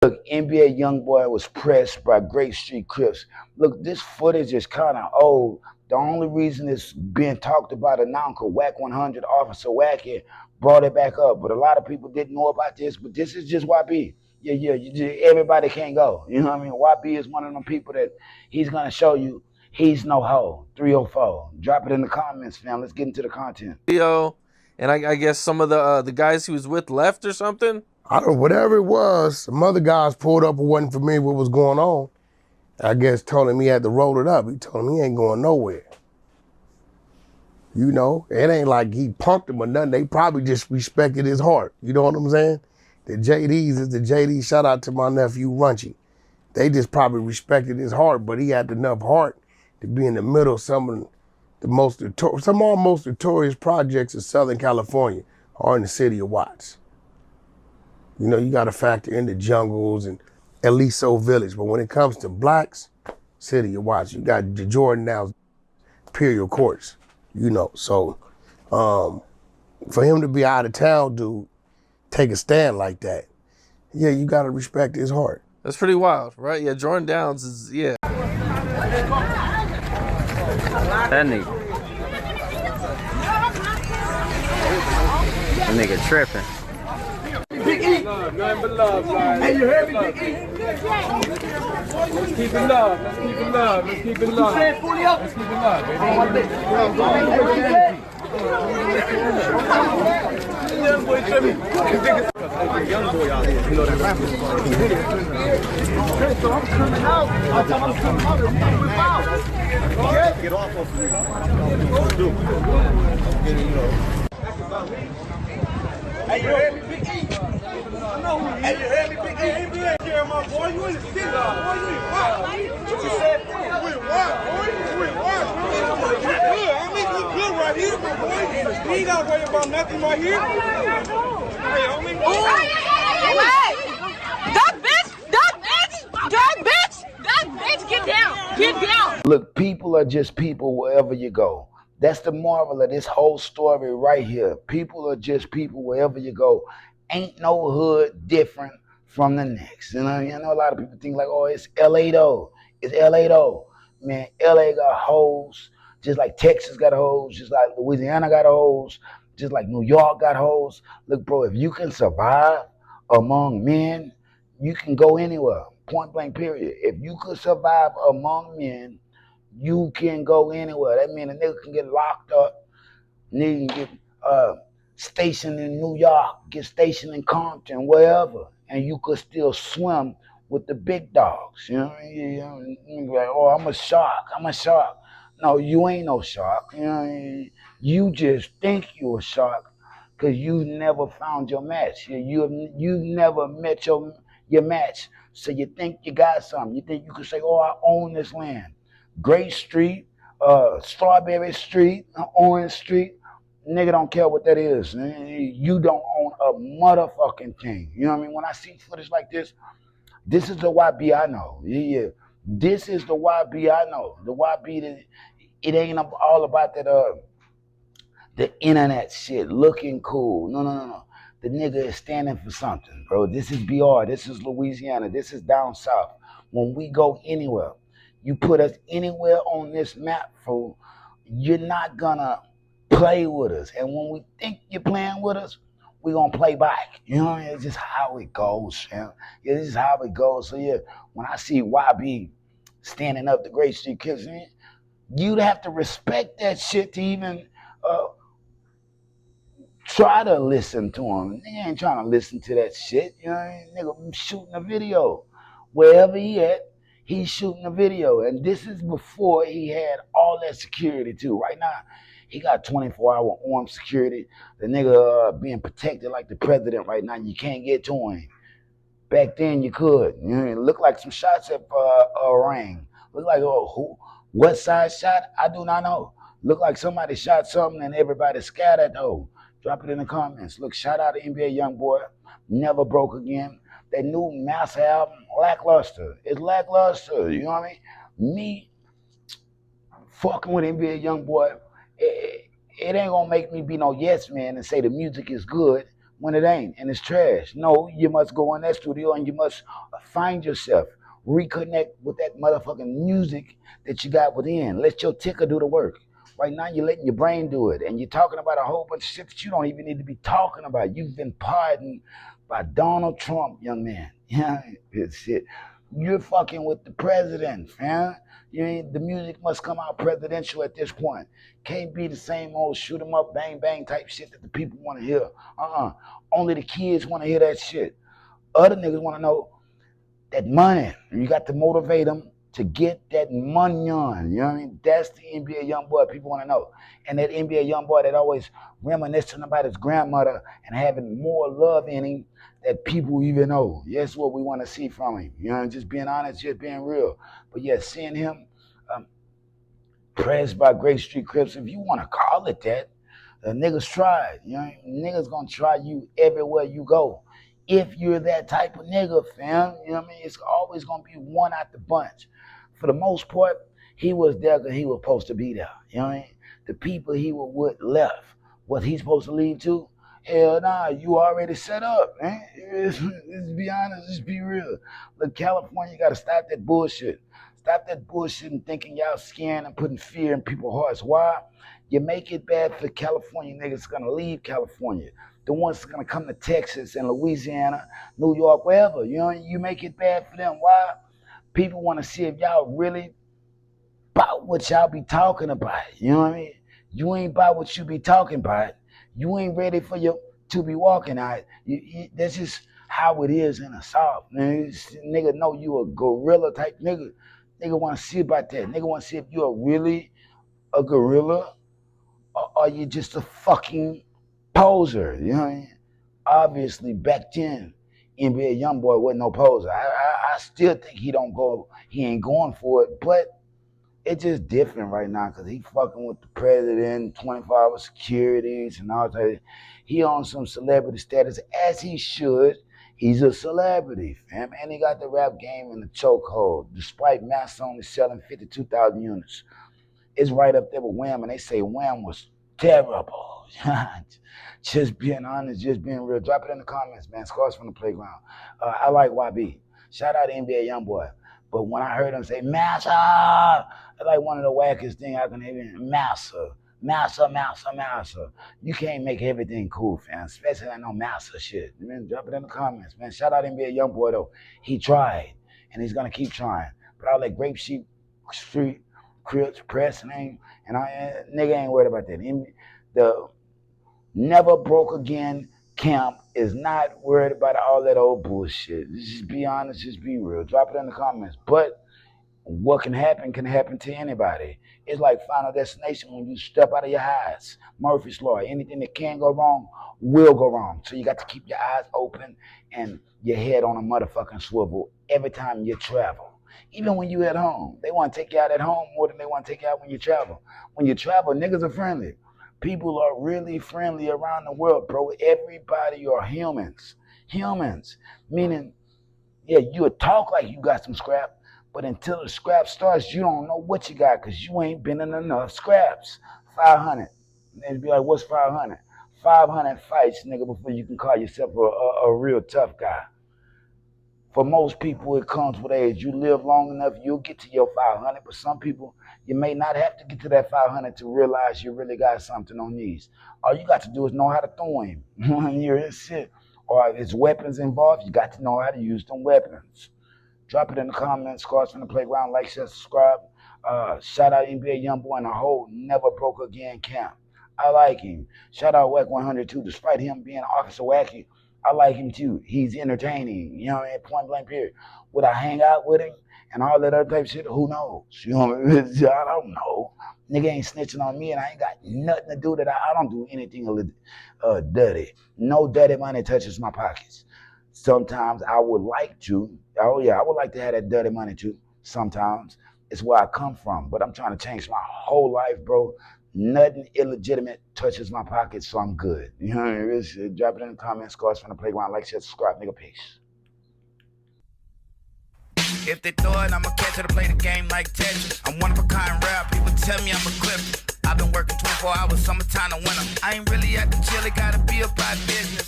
Look, NBA YoungBoy was pressed by Great Street Crips. Look, this footage is kind of old. The only reason it's being talked about now because Whack 100 Officer Wacky brought it back up. But a lot of people didn't know about this. But this is just YB. Yeah. Everybody can't go. You know what I mean? YB is one of them people that he's going to show you he's no hoe. 304. Drop it in the comments, fam. Let's get into the content. Video, and I guess some of the guys he was with left or something. I don't, whatever it was, some other guys pulled up who wasn't familiar with what was going on. I guess told him he had to roll it up. He told him he ain't going nowhere. You know, it ain't like he punked him or nothing. They probably just respected his heart. You know what I'm saying? The JDs is the JD. Shout out to my nephew Runchy. They just probably respected his heart, but he had enough heart to be in the middle of some of our most notorious projects in Southern California are in the city of Watts. You know, you got to factor in the jungles and Eliso Village. But when it comes to blacks, city of Watts, you got the Jordan now, Imperial Courts, you know. So for him to be out of town, dude, take a stand like that, yeah, you got to respect his heart. That's pretty wild, right? Yeah, Jordan Downs is, yeah. That nigga tripping. Big E. Nothing but love, guys. Hey, you heard me, Big E? Let's keep it love. Let's keep it love. Let's keep it love. Let's keep it love, baby. Young boy, young boy out here. You know that rapper. So I'm coming out. I'm coming out. Get off of me. Hey, you heard me, Big E? Hey, you heard me, Big E? You ain't care, my boy. You in the city, boy. You ain't wild. What you said? You ain't wild, boy. You ain't wild, bro. You good. I mean, you good right here, my boy. You ain't got to worry about nothing right here. Hey, homie. That bitch, get down. Look, people are just people wherever you go. That's the marvel of this whole story right here. People are just people wherever you go. Ain't no hood different from the next. You know, I know a lot of people think like, oh, it's LA though. It's LA though. Man, LA got hoes, just like Texas got hoes, just like Louisiana got hoes, just like New York got hoes. Look, bro, if you can survive among men, you can go anywhere. Point blank, period. If you could survive among men, you can go anywhere. That means a nigga can get locked up, nigga can get stationed in New York, get stationed in Compton, wherever, and you could still swim with the big dogs. You know what I mean? You know, like, oh, I'm a shark. No, you ain't no shark. You know what I mean? You just think you a shark because you never found your match. You've never met your match. So you think you got something. You think you could say, oh, I own this land. Great Street, Strawberry Street, Orange Street. Nigga don't care what that is. You don't own a motherfucking thing. You know what I mean? When I see footage like this is the YB I know. Yeah. This is the YB I know. The YB that it ain't all about that the internet shit, looking cool. No. The nigga is standing for something, bro. This is BR. This is Louisiana. This is down south. When we go anywhere, you put us anywhere on this map, fool, you're not gonna play with us. And when we think you're playing with us, we're gonna play back. You know, it's just how it goes, man. Yeah, this is how it goes. So yeah, when I see YB standing up the Great Street Kids, you'd have to respect that shit to even try to listen to him. Nigga ain't trying to listen to that shit. You know what I mean? Nigga shooting a video. Wherever he at, he's shooting a video. And this is before he had all that security too. Right now, he got 24-hour armed security. The nigga being protected like the president right now. You can't get to him. Back then you could. You know, it looked like some shots at rang. Looked like, what side shot? I do not know. Looked like somebody shot something and everybody scattered though. Drop it in the comments. Look, shout out to NBA YoungBoy. Never Broke Again. That new master album, lackluster. It's lackluster. You know what I mean? Me fucking with NBA YoungBoy, it ain't gonna make me be no yes man and say the music is good, when it ain't and it's trash. No, you must go in that studio and you must find yourself, reconnect with that motherfucking music that you got within. Let your ticker do the work. Right now, you're letting your brain do it, and you're talking about a whole bunch of shit that you don't even need to be talking about. You've been pardoned by Donald Trump, young man. Yeah, it's shit. You're fucking with the president, fam. You ain't, the music must come out presidential at this point. Can't be the same old shoot 'em up, bang bang type shit that the people want to hear. Only the kids want to hear that shit. Other niggas want to know that money. You got to motivate them to get that money on. You know what I mean? That's the NBA YoungBoy people want to know. And that NBA YoungBoy that always reminiscing about his grandmother and having more love in him that people even know. That's what we want to see from him. You know, just being honest, just being real. But yeah, seeing him pressed by Great Street Crips, if you want to call it that, niggas tried. You know, niggas gonna try you everywhere you go. If you're that type of nigga, fam, you know what I mean? It's always gonna be one out the bunch. For the most part, he was there because he was supposed to be there. You know what I mean? The people he was with left. Was he supposed to leave too? Hell nah, you already set up, man. Let's be honest, let's be real. Look, California, you gotta stop that bullshit. Stop that bullshit and thinking y'all scaring and putting fear in people's hearts. Why? You make it bad for California niggas gonna leave California. The ones that's gonna come to Texas and Louisiana, New York, wherever. You know, you make it bad for them. Why? People want to see if y'all really about what y'all be talking about. You know what I mean? You ain't about what you be talking about. You ain't ready for you to be walking out. That's just how it is in the South. Man, nigga know you a gorilla type nigga. Nigga want to see about that. Nigga want to see if you're really a gorilla or are you just a fucking poser. You know what I mean? Obviously, back then, NBA YoungBoy wasn't no poser. I still think he ain't going for it, but it's just different right now because he fucking with the president, 24-hour securities and all that. He on some celebrity status, as he should. He's a celebrity, fam, and he got the rap game in the chokehold, despite Mass only selling 52,000 units. It's right up there with Wham, and they say Wham was terrible. Just being honest, just being real. Drop it in the comments, man. Scars from the playground. I like YB. Shout out to NBA YoungBoy. But when I heard him say Massa, it's like one of the wackest things I can hear. Massa. You can't make everything cool, fam. Especially I know Massa shit. Man, drop it in the comments, man. Shout out to NBA YoungBoy though. He tried, and he's gonna keep trying. But I like Grape Street, Crips, Press name, and nigga ain't worried about that. The Never Broke Again camp is not worried about all that old bullshit. Just be honest, just be real. Drop it in the comments. But what can happen to anybody. It's like Final Destination when you step out of your highs. Murphy's Law. Anything that can go wrong will go wrong. So you got to keep your eyes open and your head on a motherfucking swivel every time you travel. Even when you at home. They want to take you out at home more than they want to take you out when you travel. When you travel, niggas are friendly. People are really friendly around the world, bro. Everybody are humans. Humans. Meaning, yeah, you would talk like you got some scrap, but until the scrap starts, you don't know what you got because you ain't been in enough scraps. 500. They'd be like, what's 500? 500 fights, nigga, before you can call yourself a real tough guy. For most people, it comes with age. You live long enough, you'll get to your 500. But some people, you may not have to get to that 500 to realize you really got something on these. All you got to do is know how to throw him. You're shit. Or if there's weapons involved, you got to know how to use them weapons. Drop it in the comments. Scars from the playground. Like, share, subscribe. Shout out NBA YoungBoy and the whole Never Broke Again camp. I like him. Shout out Wack 102. Despite him being Officer Wacky, I like him too. He's entertaining. You know what I mean? Point blank period. Would I hang out with him and all that other type of shit? Who knows? You know what I mean? I don't know. Nigga ain't snitching on me and I ain't got nothing to do that. I don't do anything dirty. No dirty money touches my pockets. Sometimes I would like to. Oh yeah, I would like to have that dirty money too. Sometimes. It's where I come from. But I'm trying to change my whole life, bro. Nothing illegitimate touches my pockets, so I'm good. You know what I mean? Drop it in the comments. Scars from the playground. Like, share, subscribe, nigga. Peace. If they throw it, I'ma catch it to play the game like Tetris. I'm one of a kind rap. People tell me I'm a clip. I've been working 24 hours, summertime to winter. I ain't really at the jail, it gotta be about business.